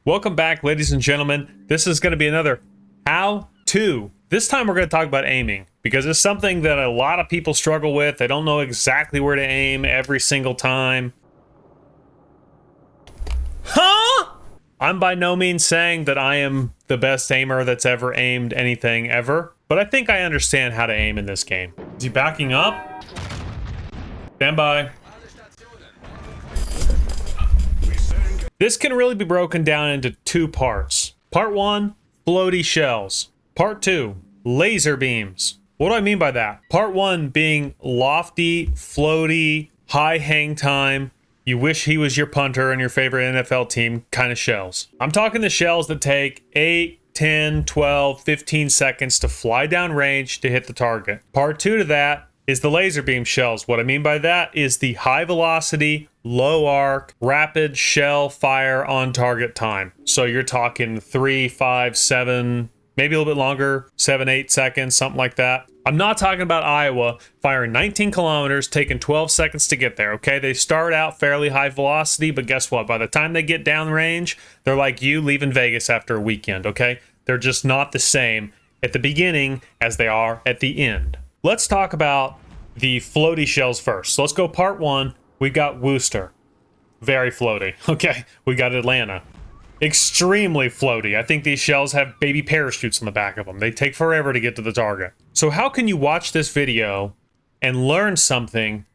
Welcome back, ladies and gentlemen. This is going to be another how-to. This time we're going to talk about aiming, because it's something that a lot of people struggle with. They don't know exactly where to aim every single time. Huh? I'm by no means saying that I am the best aimer that's ever aimed anything ever, but I think I understand how to aim in this game. Is he backing up? Stand by. This can really be broken down into two parts. Part one, floaty shells. Part two, laser beams. What do I mean by that? Part one being lofty, floaty, high hang time, you wish he was your punter and your favorite NFL team kind of shells. I'm talking the shells that take 8, 10, 12, 15 seconds to fly down range to hit the target. Part two to that is the laser beam shells. What I mean by that is the high velocity, low arc, rapid shell fire on target time. So you're talking 3, 5, 7, maybe a little bit longer, 7, 8 seconds, something like that. I'm not talking about Iowa firing 19 kilometers, taking 12 seconds to get there, okay? They start out fairly high velocity, but guess what? By the time they get down range, they're like you leaving Vegas after a weekend, okay? They're just not the same at the beginning as they are at the end. Let's talk about the floaty shells first. So let's go part one. We got Worcester. Very floaty. Okay, we got Atlanta. Extremely floaty. I think these shells have baby parachutes on the back of them. They take forever to get to the target. So how can you watch this video and learn something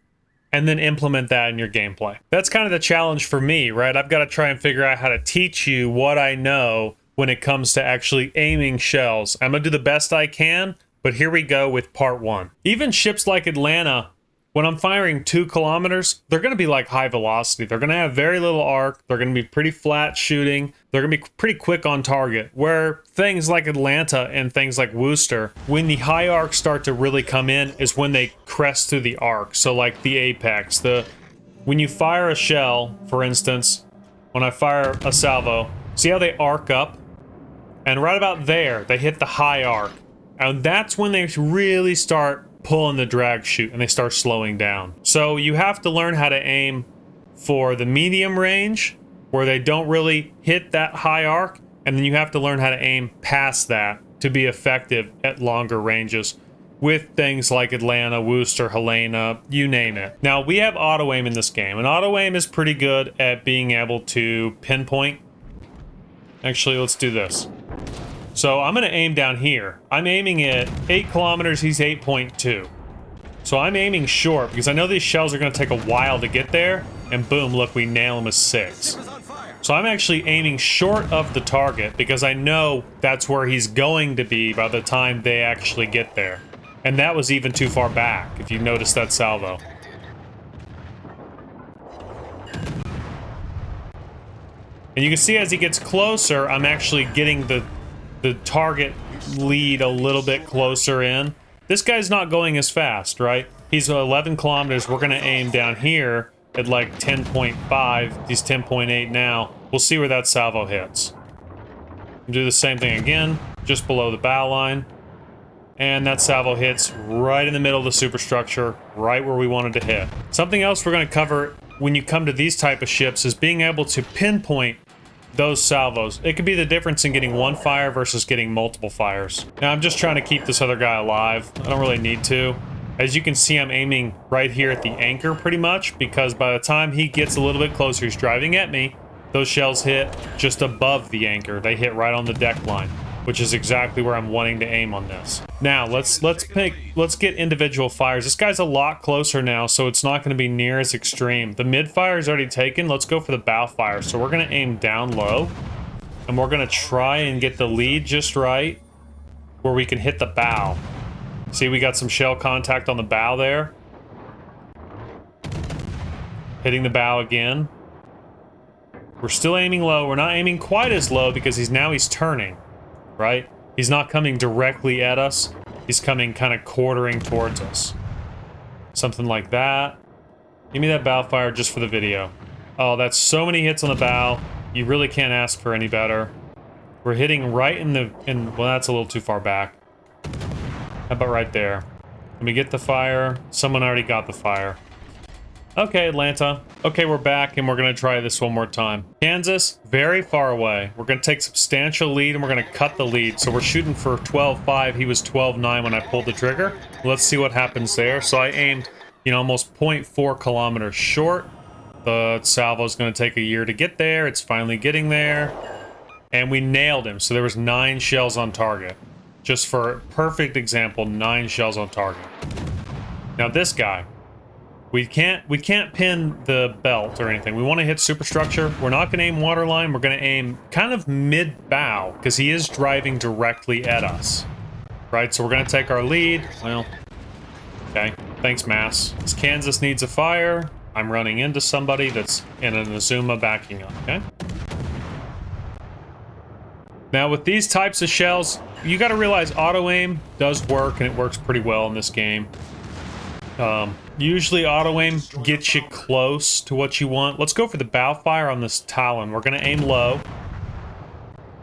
and then implement that in your gameplay? That's kind of the challenge for me, right? I've got to try and figure out how to teach you what I know when it comes to actually aiming shells. I'm going to do the best I can, but here we go with part one. Even ships like Atlanta, when I'm firing 2 kilometers, they're going to be like high velocity. They're going to have very little arc. They're going to be pretty flat shooting. They're going to be pretty quick on target. Where things like Atlanta and things like Worcester, when the high arcs start to really come in is when they crest through the arc. So like the apex, when you fire a shell, for instance, when I fire a salvo, see how they arc up? And right about there, they hit the high arc. And that's when they really start pulling the drag chute and they start slowing down. So you have to learn how to aim for the medium range where they don't really hit that high arc, and then you have to learn how to aim past that to be effective at longer ranges with things like Atlanta, Worcester, Helena, you name it. Now we have auto aim in this game, and auto aim is pretty good at being able to pinpoint. Actually, let's do this. So I'm going to aim down here. I'm aiming at 8 kilometers, he's 8.2. So I'm aiming short because I know these shells are going to take a while to get there. And boom, look, we nail him with 6. So I'm actually aiming short of the target because I know that's where he's going to be by the time they actually get there. And that was even too far back, if you notice that salvo. And you can see as he gets closer, I'm actually getting the target lead a little bit closer in. This guy's not going as fast, right? He's 11 kilometers. We're going to aim down here at like 10.5. He's 10.8 now. We'll see where that salvo hits. Do the same thing again, just below the bow line. And that salvo hits right in the middle of the superstructure, right where we wanted to hit. Something else we're going to cover when you come to these type of ships is being able to pinpoint those salvos. It could be the difference in getting one fire versus getting multiple fires. Now I'm just trying to keep this other guy alive. I don't really need to. As you can see, I'm aiming right here at the anchor pretty much, because by the time he gets a little bit closer, he's driving at me, those shells hit just above the anchor. They hit right on the deck line, which is exactly where I'm wanting to aim on this. Now let's get individual fires. This guy's a lot closer now, so it's not going to be near as extreme. The mid fire is already taken. Let's go for the bow fire. So we're going to aim down low, and we're going to try and get the lead just right where we can hit the bow. See, we got some shell contact on the bow there. Hitting the bow again. We're still aiming low. We're not aiming quite as low because he's turning. Right? He's not coming directly at us. He's coming kind of quartering towards us. Something like that. Give me that bow fire just for the video. Oh, that's so many hits on the bow. You really can't ask for any better. We're hitting right well, that's a little too far back. How about right there? Let me get the fire. Someone already got the fire. Okay, Atlanta. Okay, we're back, and we're going to try this one more time. Kansas, very far away. We're going to take substantial lead, and we're going to cut the lead. So we're shooting for 12.5. He was 12.9 when I pulled the trigger. Let's see what happens there. So I aimed, you know, almost 0.4 kilometers short. The salvo's going to take a year to get there. It's finally getting there. And we nailed him. So there was 9 shells on target. Just for a perfect example, 9 shells on target. Now this guy. We can't pin the belt or anything. We want to hit superstructure. We're not going to aim waterline. We're going to aim kind of mid-bow because he is driving directly at us. Right, so we're going to take our lead. Well, okay. Thanks, Mass. This Kansas needs a fire. I'm running into somebody that's in an Azuma backing up, okay? Now, with these types of shells, you got to realize auto-aim does work, and it works pretty well in this game. Usually auto-aim gets you close to what you want. Let's go for the bow fire on this Talon. We're going to aim low.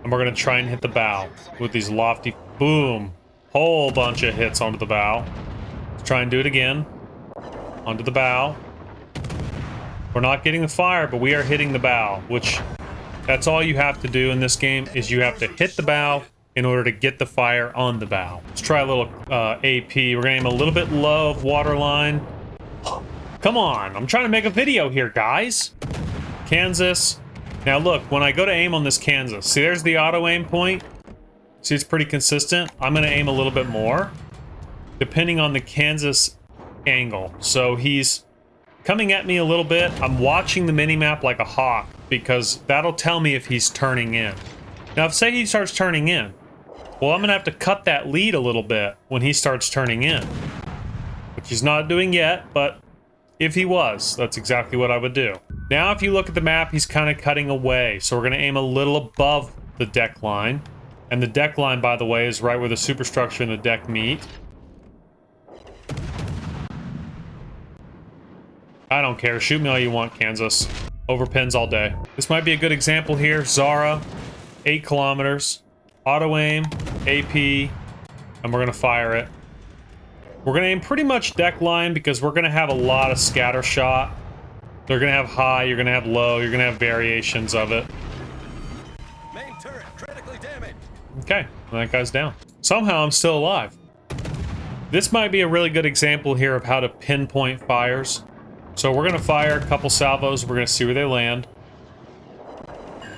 And we're going to try and hit the bow with these lofty... Boom. Whole bunch of hits onto the bow. Let's try and do it again. Onto the bow. We're not getting the fire, but we are hitting the bow, which... That's all you have to do in this game, is you have to hit the bow in order to get the fire on the bow. Let's try a little AP. We're going to aim a little bit low of waterline. Come on, I'm trying to make a video here, guys. Kansas. Now look, when I go to aim on this Kansas, see there's the auto aim point? See, it's pretty consistent. I'm going to aim a little bit more, depending on the Kansas angle. So he's coming at me a little bit. I'm watching the mini-map like a hawk, because that'll tell me if he's turning in. Now, if say he starts turning in, well, I'm going to have to cut that lead a little bit when he starts turning in. Which he's not doing yet, but if he was, that's exactly what I would do. Now, if you look at the map, he's kind of cutting away. So we're going to aim a little above the deck line. And the deck line, by the way, is right where the superstructure and the deck meet. I don't care. Shoot me all you want, Kansas. Over pins all day. This might be a good example here. Zara, 8 kilometers. Auto aim, AP, and we're going to fire it. We're going to aim pretty much deck line because we're going to have a lot of scatter shot. They're going to have high, you're going to have low, you're going to have variations of it. Main turret critically damaged. Okay, well, that guy's down. Somehow I'm still alive. This might be a really good example here of how to pinpoint fires. So we're going to fire a couple salvos. We're going to see where they land.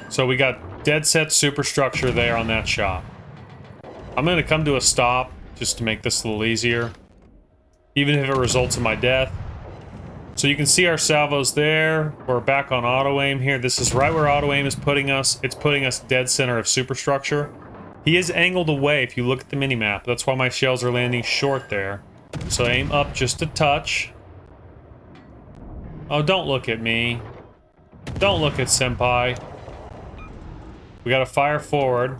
So we got dead set superstructure there on that shot. I'm going to come to a stop just to make this a little easier, even if it results in my death. So you can see our salvos there. We're back on auto aim here. This is right where auto aim is putting us. It's putting us dead center of superstructure. He is angled away if you look at the minimap. That's why my shells are landing short there. So aim up just a touch. Oh, don't look at me. Don't look at Senpai. We gotta fire forward.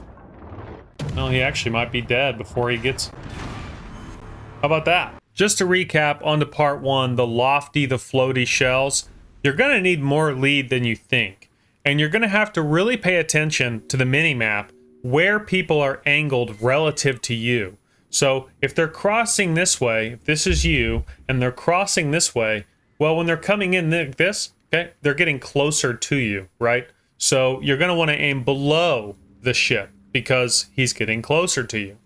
Well, he actually might be dead before he gets... How about that? Just to recap onto part 1, the lofty, the floaty shells. You're gonna need more lead than you think. And you're gonna have to really pay attention to the mini-map where people are angled relative to you. So if they're crossing this way, if this is you, and they're crossing this way, well, when they're coming in like this, okay, they're getting closer to you, right? So you're going to want to aim below the ship because he's getting closer to you.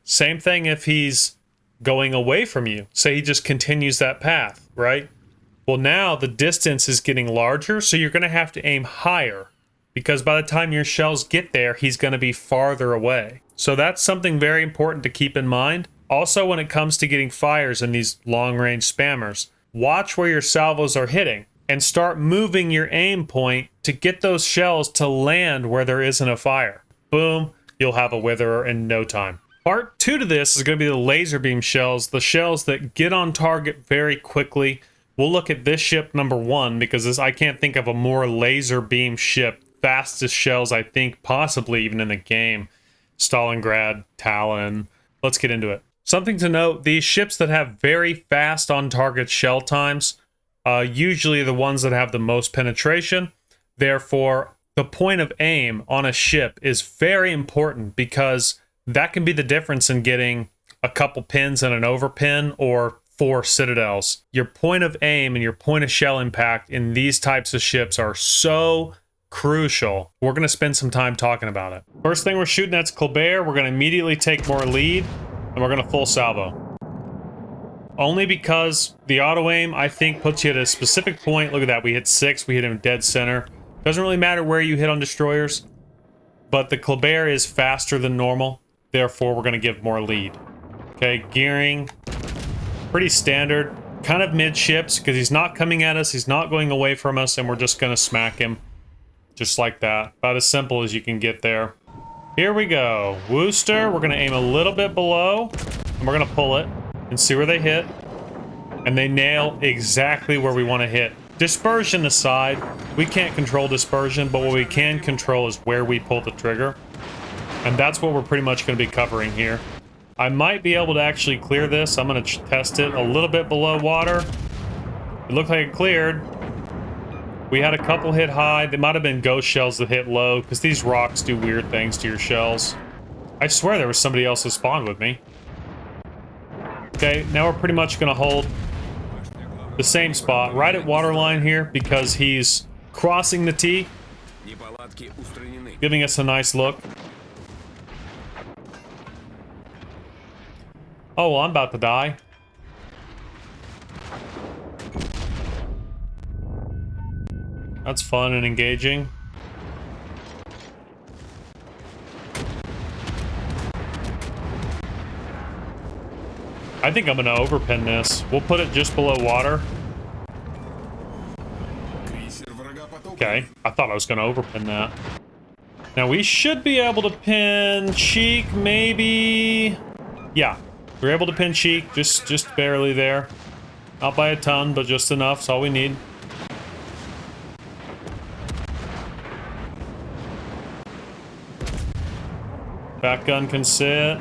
Same thing if he's going away from you. Say he just continues that path, right? Well, now the distance is getting larger, so you're going to have to aim higher because by the time your shells get there, he's going to be farther away. So that's something very important to keep in mind. Also, when it comes to getting fires in these long-range spammers, watch where your salvos are hitting and start moving your aim point to get those shells to land where there isn't a fire. Boom, you'll have a witherer in no time. Part 2 to this is going to be the laser beam shells, the shells that get on target very quickly. We'll look at this ship number 1 because I can't think of a more laser beam ship. Fastest shells, I think, possibly even in the game. Stalingrad, Talon. Let's get into it. Something to note, these ships that have very fast on-target shell times, usually the ones that have the most penetration. Therefore, the point of aim on a ship is very important because that can be the difference in getting a couple pins and an overpin or for citadels. Your point of aim and your point of shell impact in these types of ships are so crucial. We're going to spend some time talking about it. First thing we're shooting at's Colbert. We're going to immediately take more lead, and we're going to full salvo. Only because the auto aim, I think, puts you at a specific point. Look at that. We hit 6. We hit him dead center. Doesn't really matter where you hit on destroyers, but the Colbert is faster than normal. Therefore, we're going to give more lead. Okay, gearing. Pretty standard. Kind of midships, because he's not coming at us. He's not going away from us, and we're just going to smack him. Just like that. About as simple as you can get there. Here we go. Wooster, we're going to aim a little bit below, and we're going to pull it and see where they hit. And they nail exactly where we want to hit. Dispersion aside, we can't control dispersion, but what we can control is where we pull the trigger. And that's what we're pretty much going to be covering here. I might be able to actually clear this. I'm going to test it a little bit below water. It looked like it cleared. We had a couple hit high. They might have been ghost shells that hit low, because these rocks do weird things to your shells. I swear there was somebody else that spawned with me. Okay, now we're pretty much going to hold the same spot, right at waterline here, because he's crossing the T, giving us a nice look. Oh, well, I'm about to die. That's fun and engaging. I think I'm gonna overpin this. We'll put it just below water. Okay, I thought I was gonna overpin that. Now we should be able to pin Cheek, maybe. Yeah, we're able to pin Cheek, just barely there. Not by a ton, but just enough. That's all we need. Back gun can sit.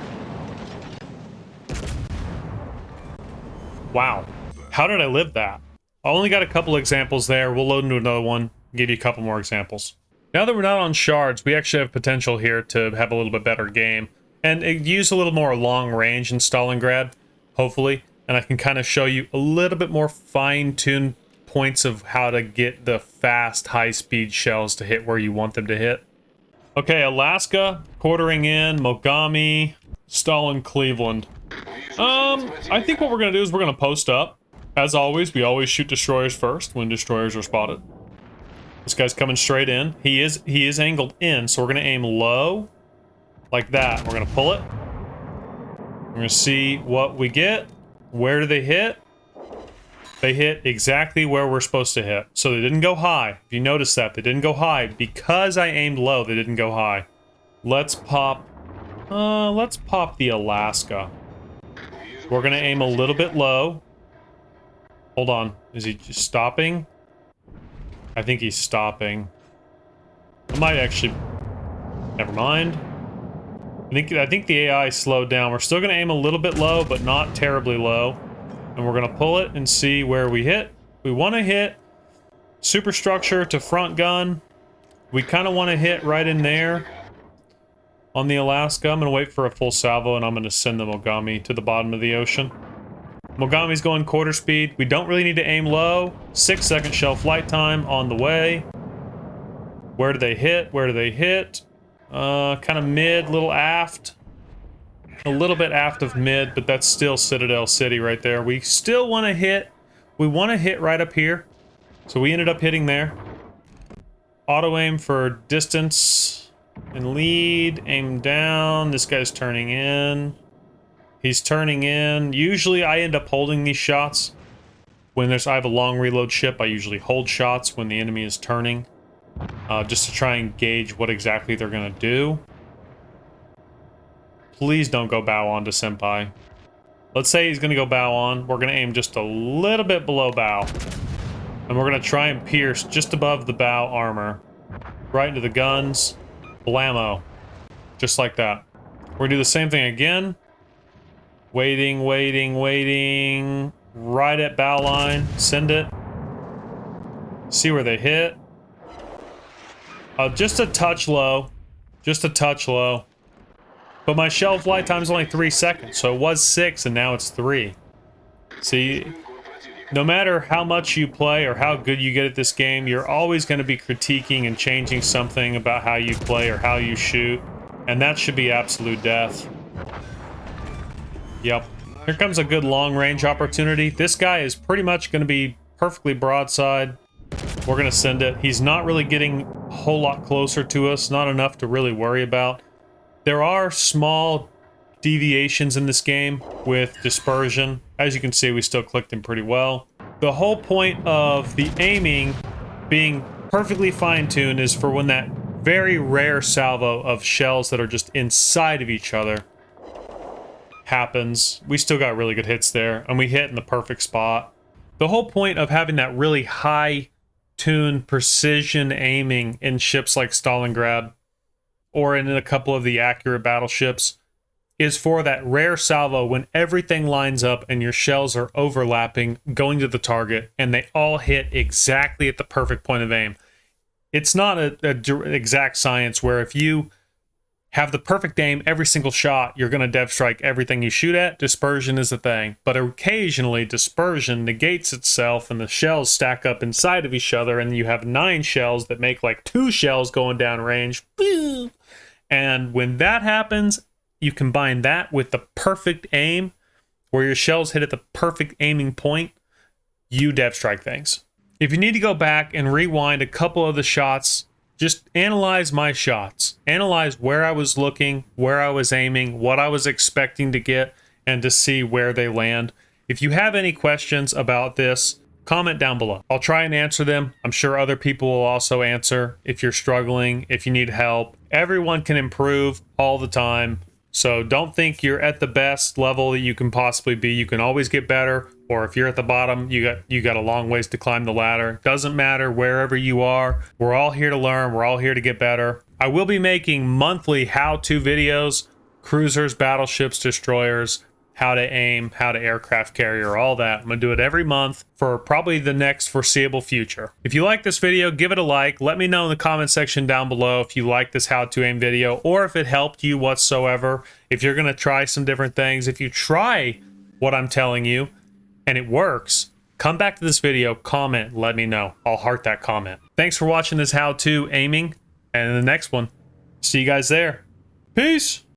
Wow. How did I live that? I only got a couple examples there. We'll load into another one, give you a couple more examples. Now that we're not on shards, we actually have potential here to have a little bit better game. And use a little more long range in Stalingrad, hopefully. And I can kind of show you a little bit more fine-tuned points of how to get the fast, high-speed shells to hit where you want them to hit. Okay, Alaska, quartering in, Mogami, Stalin, Cleveland. I think what we're going to do is we're going to post up. As always, we always shoot destroyers first when destroyers are spotted. This guy's coming straight in. He is angled in, so we're going to aim low, like that. We're going to pull it. We're going to see what we get. Where do they hit? They hit exactly where we're supposed to hit. So they didn't go high. If you notice that, they didn't go high. Because I aimed low, they didn't go high. Let's pop the Alaska. We're gonna aim a little bit low. Hold on. Is he just stopping? I think he's stopping. I might actually... Never mind. I think the AI slowed down. We're still gonna aim a little bit low, but not terribly low. And we're going to pull it and see where we hit. We want to hit superstructure to front gun. We kind of want to hit right in there on the Alaska. I'm going to wait for a full salvo, and I'm going to send the Mogami to the bottom of the ocean. Mogami's going quarter speed. We don't really need to aim low. 6-second shell flight time on the way. Where do they hit? Where do they hit? Kind of mid, little aft. A little bit aft of mid, but that's still Citadel City right there. We still want to hit. We want to hit right up here. So we ended up hitting there. Auto aim for distance and lead. Aim down. This guy's turning in. He's turning in. Usually I end up holding these shots. When I have a long reload ship, I usually hold shots when the enemy is turning. Just to try and gauge what exactly they're going to do. Please don't go bow on to Senpai. Let's say he's going to go bow on. We're going to aim just a little bit below bow. And we're going to try and pierce just above the bow armor. Right into the guns. Blammo. Just like that. We're going to do the same thing again. Waiting, waiting, waiting. Right at bow line. Send it. See where they hit. Just a touch low. Just a touch low. But my shell flight time is only 3 seconds, so it was 6 and now it's 3. See, no matter how much you play or how good you get at this game, you're always going to be critiquing and changing something about how you play or how you shoot. And that should be absolute death. Yep. Here comes a good long-range opportunity. This guy is pretty much going to be perfectly broadside. We're going to send it. He's not really getting a whole lot closer to us. Not enough to really worry about. There are small deviations in this game with dispersion. As you can see, we still clicked him pretty well. The whole point of the aiming being perfectly fine-tuned is for when that very rare salvo of shells that are just inside of each other happens. We still got really good hits there, and we hit in the perfect spot. The whole point of having that really high-tuned precision aiming in ships like Stalingrad, or in a couple of the accurate battleships, is for that rare salvo when everything lines up and your shells are overlapping, going to the target, and they all hit exactly at the perfect point of aim. It's not an exact science where if you have the perfect aim every single shot, you're going to dev strike everything you shoot at. Dispersion is the thing. But occasionally, dispersion negates itself and the shells stack up inside of each other, and you have 9 shells that make like 2 shells going down range. And when that happens, you combine that with the perfect aim, where your shells hit at the perfect aiming point, you dev strike things. If you need to go back and rewind a couple of the shots, just analyze my shots. Analyze where I was looking, where I was aiming, what I was expecting to get, and to see where they land. If you have any questions about this, comment down below. I'll try and answer them. I'm sure other people will also answer if you're struggling, if you need help. Everyone can improve all the time. So don't think you're at the best level that you can possibly be. You can always get better. Or if you're at the bottom, you got a long ways to climb the ladder. Doesn't matter wherever you are. We're all here to learn. We're all here to get better. I will be making monthly how-to videos, cruisers, battleships, destroyers, how to aim, how to aircraft carrier, all that. I'm going to do it every month for probably the next foreseeable future. If you like this video, give it a like. Let me know in the comment section down below if you like this how to aim video or if it helped you whatsoever. If you're going to try some different things, if you try what I'm telling you and it works, come back to this video, comment, let me know. I'll heart that comment. Thanks for watching this how to aiming, and in the next one, see you guys there. Peace.